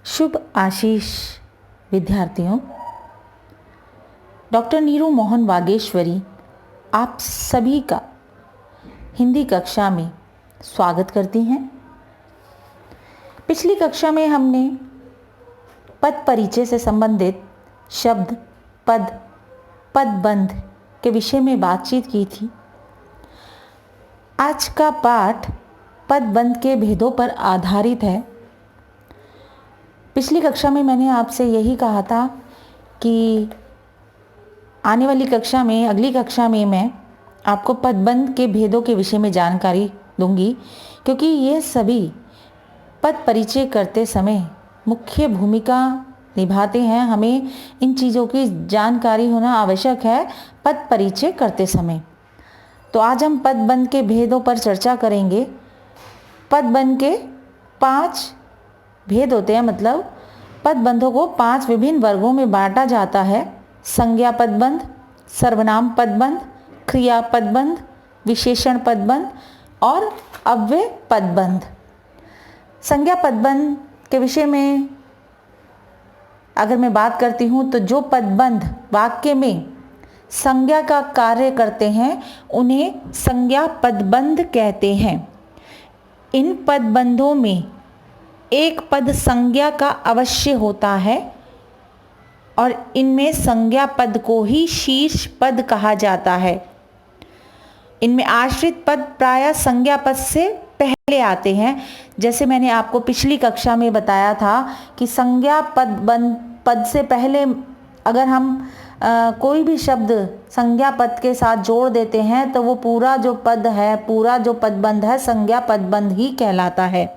शुभ आशीष विद्यार्थियों। डॉक्टर नीरू मोहन वागेश्वरी आप सभी का हिंदी कक्षा में स्वागत करती हैं। पिछली कक्षा में हमने पद परिचय से संबंधित शब्द पद पदबंध के विषय में बातचीत की थी। आज का पाठ पदबंध के भेदों पर आधारित है। पिछली कक्षा में मैंने आपसे यही कहा था कि आने वाली कक्षा में, अगली कक्षा में मैं आपको पदबंध के भेदों के विषय में जानकारी दूंगी, क्योंकि ये सभी पद परिचय करते समय मुख्य भूमिका निभाते हैं। हमें इन चीज़ों की जानकारी होना आवश्यक है पद परिचय करते समय। तो आज हम पदबंध के भेदों पर चर्चा करेंगे। पदबंध के 5 भेद होते हैं, मतलब पदबंधों को 5 विभिन्न वर्गों में बांटा जाता है। संज्ञा पदबंध, सर्वनाम पदबंध, क्रिया पदबंध, विशेषण पदबंध और अव्यय पदबंध। संज्ञा पदबंध के विषय में अगर मैं बात करती हूँ तो जो पदबंध वाक्य में संज्ञा का कार्य करते हैं उन्हें संज्ञा पदबंध कहते हैं। इन पदबंधों में एक पद संज्ञा का अवश्य होता है और इनमें संज्ञा पद को ही शीर्ष पद कहा जाता है। इनमें आश्रित पद प्रायः संज्ञा पद से पहले आते हैं। जैसे मैंने आपको पिछली कक्षा में बताया था कि संज्ञा पद से पहले अगर हम कोई भी शब्द संज्ञा पद के साथ जोड़ देते हैं तो वो पूरा जो पद है, पूरा जो पदबंध है, संज्ञा पदबंध ही कहलाता है।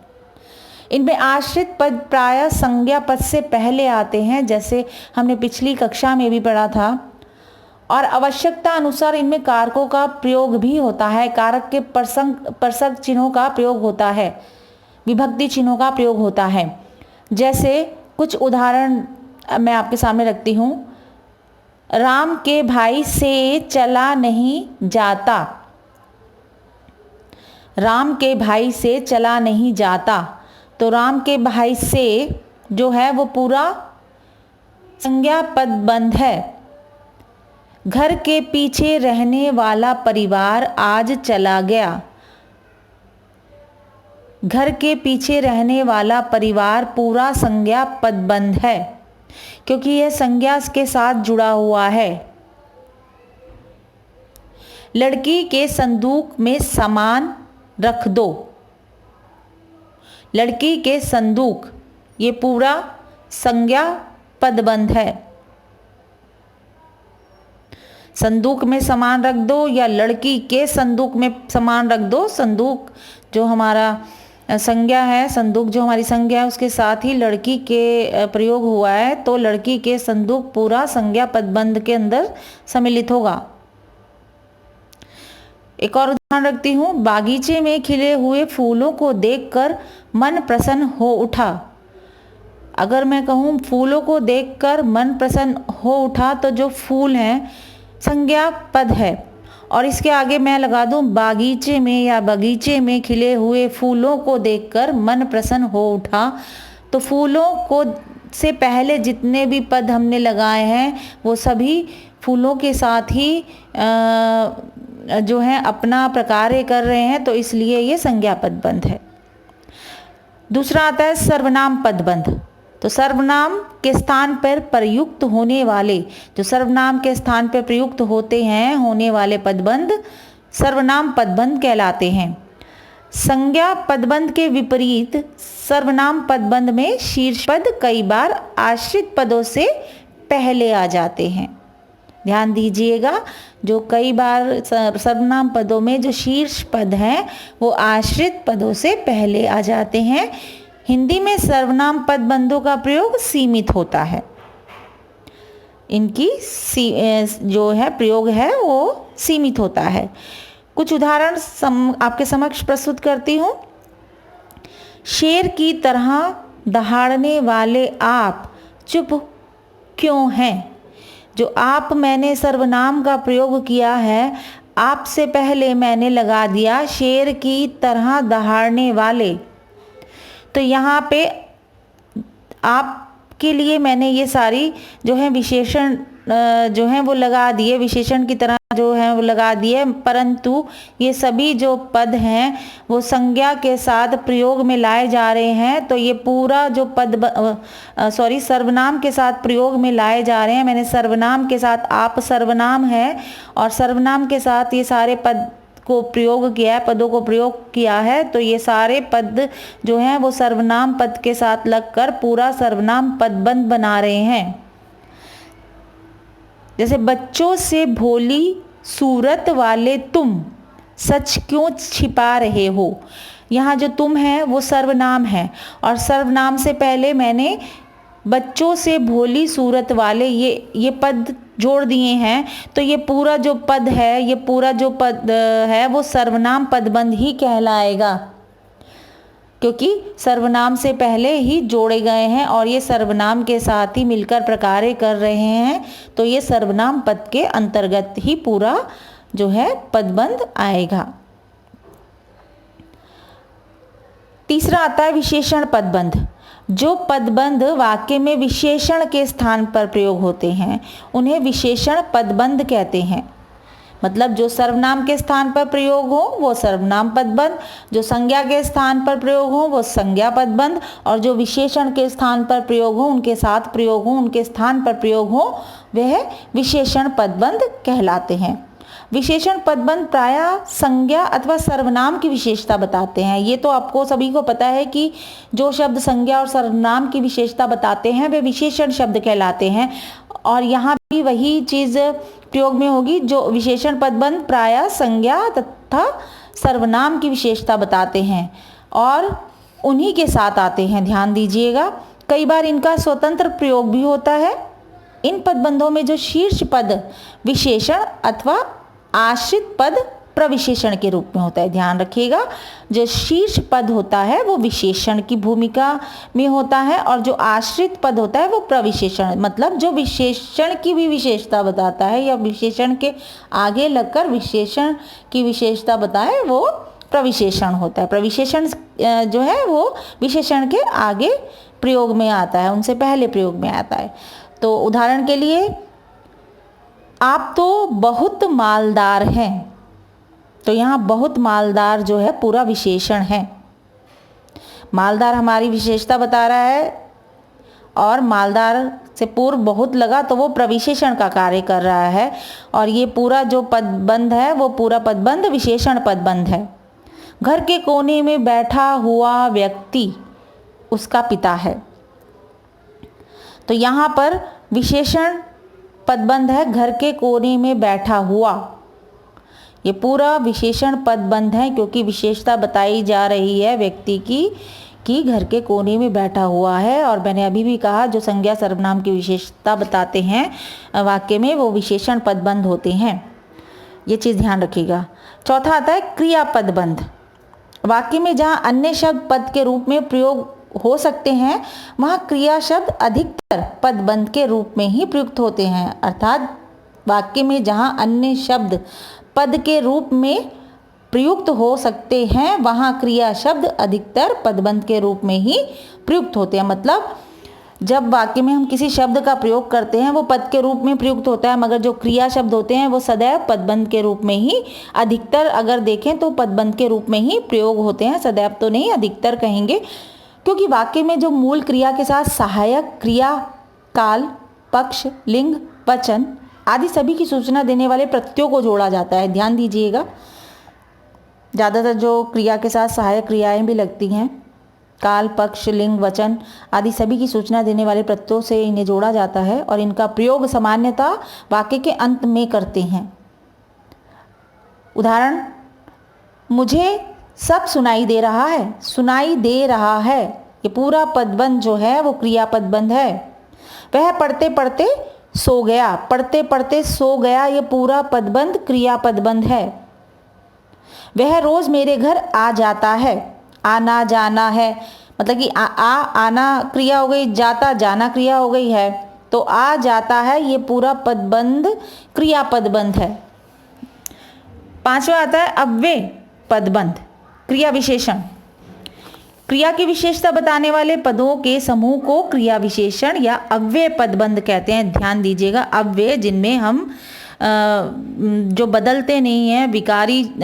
इनमें आश्रित पद प्रायः संज्ञा पद से पहले आते हैं, जैसे हमने पिछली कक्षा में भी पढ़ा था। और आवश्यकता अनुसार इनमें कारकों का प्रयोग भी होता है। कारक के प्रसंग चिन्हों का प्रयोग होता है, विभक्ति चिन्हों का प्रयोग होता है। जैसे कुछ उदाहरण मैं आपके सामने रखती हूँ। राम के भाई से चला नहीं जाता। राम के भाई से चला नहीं जाता, तो राम के भाई से जो है वो पूरा संज्ञा पदबंध है। घर के पीछे रहने वाला परिवार आज चला गया। घर के पीछे रहने वाला परिवार पूरा संज्ञा पदबंध है, क्योंकि यह संज्ञा के साथ जुड़ा हुआ है। लड़की के संदूक में सामान रख दो। लड़की के संदूक, ये पूरा संज्ञा पदबंध है। संदूक में सामान रख दो या लड़की के संदूक में सामान रख दो। संदूक जो हमारा संज्ञा है, संदूक जो हमारी संज्ञा है, उसके साथ ही लड़की के प्रयोग हुआ है, तो लड़की के संदूक पूरा संज्ञा पदबंध के अंदर सम्मिलित होगा। एक और उदाहरण रखती हूँ। बागीचे में खिले हुए फूलों को देखकर मन प्रसन्न हो उठा। अगर मैं कहूँ फूलों को देखकर मन प्रसन्न हो उठा, तो जो फूल हैं संज्ञा पद है। और इसके आगे मैं लगा दूँ बागीचे में या बगीचे में खिले हुए फूलों को देखकर मन प्रसन्न हो उठा, तो फूलों को से पहले जितने भी पद हमने लगाए हैं वो सभी फूलों के साथ ही जो है अपना प्रकार्य कर रहे हैं, तो इसलिए ये संज्ञा पदबंध है। दूसरा आता है सर्वनाम पदबंध। तो सर्वनाम के स्थान पर प्रयुक्त होने वाले, जो सर्वनाम के स्थान पर प्रयुक्त होते हैं होने वाले पदबंध सर्वनाम पदबंध कहलाते हैं। संज्ञा पदबंध के विपरीत सर्वनाम पदबंध में शीर्ष पद कई बार आश्रित पदों से पहले आ जाते हैं। ध्यान दीजिएगा, जो कई बार सर्वनाम पदों में जो शीर्ष पद हैं वो आश्रित पदों से पहले आ जाते हैं। हिंदी में सर्वनाम पदबंधों का प्रयोग सीमित होता है। इनकी जो है प्रयोग है वो सीमित होता है। कुछ उदाहरण आपके समक्ष प्रस्तुत करती हूँ। शेर की तरह दहाड़ने वाले आप चुप क्यों हैं। जो आप मैंने सर्वनाम का प्रयोग किया है, आप से पहले मैंने लगा दिया शेर की तरह दहाड़ने वाले। तो यहाँ पे आपके लिए मैंने ये सारी जो है विशेषण जो हैं वो लगा दिए, विशेषण की तरह जो है वो लगा दिए, परंतु ये सभी जो पद हैं वो संज्ञा के साथ प्रयोग में लाए जा रहे हैं। तो ये पूरा जो सर्वनाम के साथ प्रयोग में लाए जा रहे हैं। मैंने सर्वनाम के साथ, आप सर्वनाम है और सर्वनाम के साथ ये सारे पद को प्रयोग किया है, पदों को प्रयोग किया है। तो ये सारे पद जो हैं वो सर्वनाम पद के साथ लगकर पूरा सर्वनाम पदबंध बना रहे हैं। जैसे बच्चों से भोली सूरत वाले तुम सच क्यों छिपा रहे हो। यहाँ जो तुम है वो सर्वनाम है और सर्वनाम से पहले मैंने बच्चों से भोली सूरत वाले ये पद जोड़ दिए हैं। तो ये पूरा जो पद है, ये पूरा जो पद है वो सर्वनाम पदबंध ही कहलाएगा, क्योंकि सर्वनाम से पहले ही जोड़े गए हैं और ये सर्वनाम के साथ ही मिलकर प्रकार्य कर रहे हैं। तो ये सर्वनाम पद के अंतर्गत ही पूरा जो है पदबंध आएगा। तीसरा आता है विशेषण पदबंध। जो पदबंध वाक्य में विशेषण के स्थान पर प्रयोग होते हैं उन्हें विशेषण पदबंध कहते हैं। मतलब जो सर्वनाम के स्थान पर प्रयोग हो वो सर्वनाम पदबंध, जो संज्ञा के स्थान पर प्रयोग हो वो संज्ञा पदबंध, और जो विशेषण के स्थान पर प्रयोग हो, उनके साथ प्रयोग हो, उनके स्थान पर प्रयोग हो, वह विशेषण पदबंध कहलाते हैं। विशेषण पदबंध प्रायः संज्ञा अथवा सर्वनाम की विशेषता बताते हैं। ये तो आपको सभी को पता है कि जो शब्द संज्ञा और सर्वनाम की विशेषता बताते हैं वे विशेषण शब्द कहलाते हैं। और यहाँ भी वही चीज़ प्रयोग में होगी। जो विशेषण पदबंध प्रायः संज्ञा तथा सर्वनाम की विशेषता बताते हैं और उन्हीं के साथ आते हैं। ध्यान दीजिएगा, कई बार इनका स्वतंत्र प्रयोग भी होता है। इन पदबंधों में जो शीर्ष पद विशेषण अथवा आश्रित पद प्रविशेषण के रूप में होता है। ध्यान रखिएगा, जो शीर्ष पद होता है वो विशेषण की भूमिका में होता है और जो आश्रित पद होता है वो प्रविशेषण, मतलब जो विशेषण की भी विशेषता बताता है या विशेषण के आगे लगकर विशेषण की विशेषता बताए वो प्रविशेषण होता है। प्रविशेषण जो है वो विशेषण के आगे प्रयोग में आता है, उनसे पहले प्रयोग में आता है। तो उदाहरण के लिए, आप तो बहुत मालदार हैं। तो यहाँ बहुत मालदार जो है पूरा विशेषण है। मालदार हमारी विशेषता बता रहा है और मालदार से पूर्व बहुत लगा तो वो प्रविशेषण का कार्य कर रहा है। और ये पूरा जो पदबंध है वो पूरा पदबंध विशेषण पदबंध है। घर के कोने में बैठा हुआ व्यक्ति उसका पिता है। तो यहाँ पर विशेषण पदबंध है, घर के कोने में बैठा हुआ। ये पूरा विशेषण पदबंध है क्योंकि विशेषता बताई जा रही है व्यक्ति की कि घर के कोने में बैठा हुआ है। और मैंने अभी भी कहा जो संज्ञा सर्वनाम की विशेषता बताते हैं वाक्य में वो विशेषण पदबंध होते हैं। ये चीज़ ध्यान रखिएगा। चौथा आता है क्रिया पदबंध। वाक्य में जहाँ अन्य शब्द पद के रूप में प्रयोग हो सकते हैं वहाँ क्रिया शब्द अधिकतर पदबंध के रूप में ही प्रयुक्त होते हैं। अर्थात वाक्य में जहाँ अन्य शब्द पद के रूप में प्रयुक्त हो सकते हैं वहाँ क्रिया शब्द अधिकतर पदबंध के रूप में ही प्रयुक्त होते हैं। मतलब जब वाक्य में हम किसी शब्द का प्रयोग करते हैं वो पद के रूप में प्रयुक्त होता है, मगर जो क्रिया शब्द होते हैं वो सदैव पदबंध के रूप में ही, अधिकतर अगर देखें तो पदबंध के रूप में ही प्रयोग होते हैं, सदैव तो नहीं, अधिकतर कहेंगे। क्योंकि वाक्य में जो मूल क्रिया के साथ सहायक क्रिया, काल, पक्ष, लिंग, वचन आदि सभी की सूचना देने वाले प्रत्ययों को जोड़ा जाता है। ध्यान दीजिएगा, ज़्यादातर जो क्रिया के साथ सहायक क्रियाएं भी लगती हैं, काल, पक्ष, लिंग, वचन आदि सभी की सूचना देने वाले प्रत्ययों से इन्हें जोड़ा जाता है और इनका प्रयोग सामान्यतः वाक्य के अंत में करते हैं। उदाहरण, मुझे सब सुनाई दे रहा है। सुनाई दे रहा है ये पूरा पदबंध जो है वो क्रिया पदबंध है। वह पढ़ते पढ़ते सो गया। पढ़ते पढ़ते सो गया ये पूरा पदबंध क्रिया पदबंध है। वह रोज मेरे घर आ जाता है। आना जाना है, मतलब कि आना क्रिया हो गई, जाता जाना क्रिया हो गई है। तो आ जाता है ये पूरा पदबंध क्रिया पदबंध है। पांचवा आता है अव्यय पदबंध क्रिया विशेषण। क्रिया की विशेषता बताने वाले पदों के समूह को क्रिया विशेषण या अव्यय पदबंध कहते हैं। ध्यान दीजिएगा, अव्यय जिनमें हम जो बदलते नहीं हैं,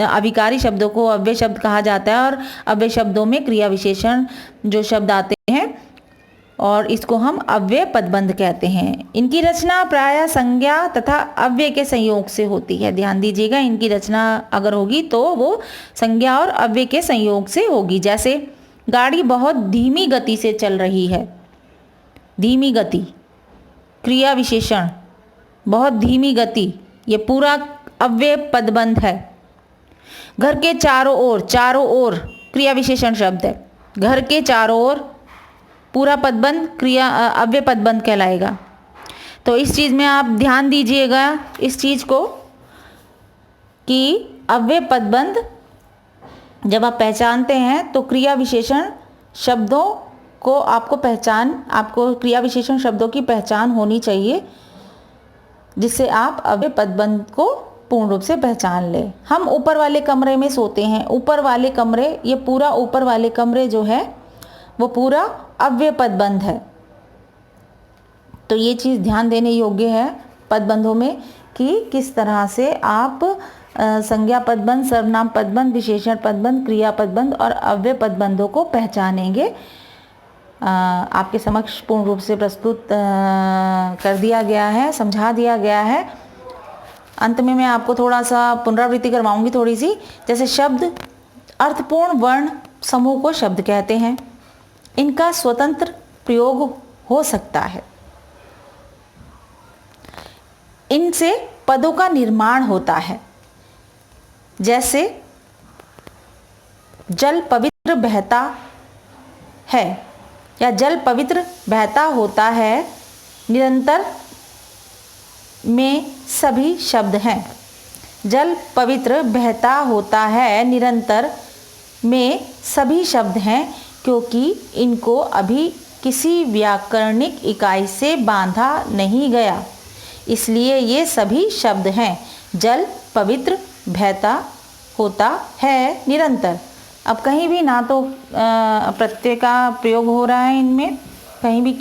अविकारी शब्दों को अव्यय शब्द कहा जाता है, और अव्यय शब्दों में क्रिया विशेषण जो शब्द आते हैं और इसको हम अव्यय पदबंध कहते हैं। इनकी रचना प्रायः संज्ञा तथा अव्यय के संयोग से होती है। ध्यान दीजिएगा, इनकी रचना अगर होगी तो वो संज्ञा और अव्यय के संयोग से होगी। जैसे गाड़ी बहुत धीमी गति से चल रही है। धीमी गति, क्रिया विशेषण, बहुत धीमी गति, ये पूरा अव्यय पदबंध है। घर के चारों ओर, चारों ओर क्रिया विशेषण शब्द है। घर के चारों ओर पूरा पदबंध क्रिया अव्यय पदबंध कहलाएगा। तो इस चीज़ में आप ध्यान दीजिएगा इस चीज़ को कि अव्यय पदबंध जब आप पहचानते हैं तो क्रिया विशेषण शब्दों को आपको क्रिया विशेषण शब्दों की पहचान होनी चाहिए, जिससे आप अव्यय पदबंध को पूर्ण रूप से पहचान लें। हम ऊपर वाले कमरे में सोते हैं। ऊपर वाले कमरे, ये पूरा ऊपर वाले कमरे जो है वो पूरा अव्यय पदबंध है। तो ये चीज़ ध्यान देने योग्य है पदबंधों में कि किस तरह से आप संज्ञा पदबंध, सर्वनाम पदबंध, विशेषण पदबंध, क्रिया पदबंध और अव्यय पदबंधों को पहचानेंगे। आपके समक्ष पूर्ण रूप से प्रस्तुत कर दिया गया है, समझा दिया गया है। अंत में मैं आपको थोड़ा सा पुनरावृत्ति करवाऊंगी थोड़ी सी। जैसे शब्द, अर्थपूर्ण वर्ण समूह को शब्द कहते हैं। इनका स्वतंत्र प्रयोग हो सकता है। इनसे पदों का निर्माण होता है। जैसे जल पवित्र बहता है या जल पवित्र बहता होता है, निरंतर में सभी शब्द हैं। जल पवित्र बहता होता है, निरंतर में सभी शब्द हैं, क्योंकि इनको अभी किसी व्याकरणिक इकाई से बांधा नहीं गया, इसलिए ये सभी शब्द हैं। जल पवित्र बहता होता है, निरंतर। अब कहीं भी ना तो प्रत्यय का प्रयोग हो रहा है, इनमें कहीं भी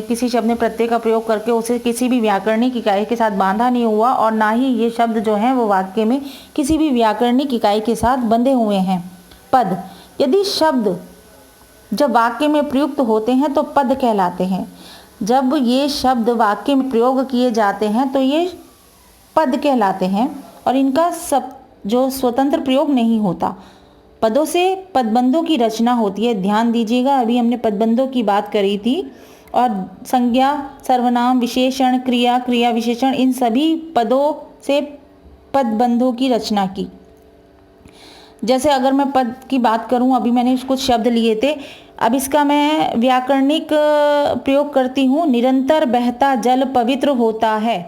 किसी शब्द ने प्रत्यय का प्रयोग करके उसे किसी भी व्याकरणिक इकाई के साथ बांधा नहीं हुआ, और ना ही ये शब्द जो हैं वो वाक्य में किसी भी व्याकरणिक इकाई के साथ बंधे हुए हैं। पद, यदि शब्द जब वाक्य में प्रयुक्त होते हैं तो पद कहलाते हैं। जब ये शब्द वाक्य में प्रयोग किए जाते हैं तो ये पद कहलाते हैं, और इनका सब जो स्वतंत्र प्रयोग नहीं होता। पदों से पदबंधों की रचना होती है। ध्यान दीजिएगा, अभी हमने पदबंधों की बात करी थी, और संज्ञा, सर्वनाम, विशेषण, क्रिया, क्रिया विशेषण, इन सभी पदों से पदबंधों की रचना की। जैसे अगर मैं पद की बात करूं, अभी मैंने कुछ शब्द लिए थे, अब इसका मैं व्याकरणिक प्रयोग करती हूं। निरंतर बहता जल पवित्र होता है।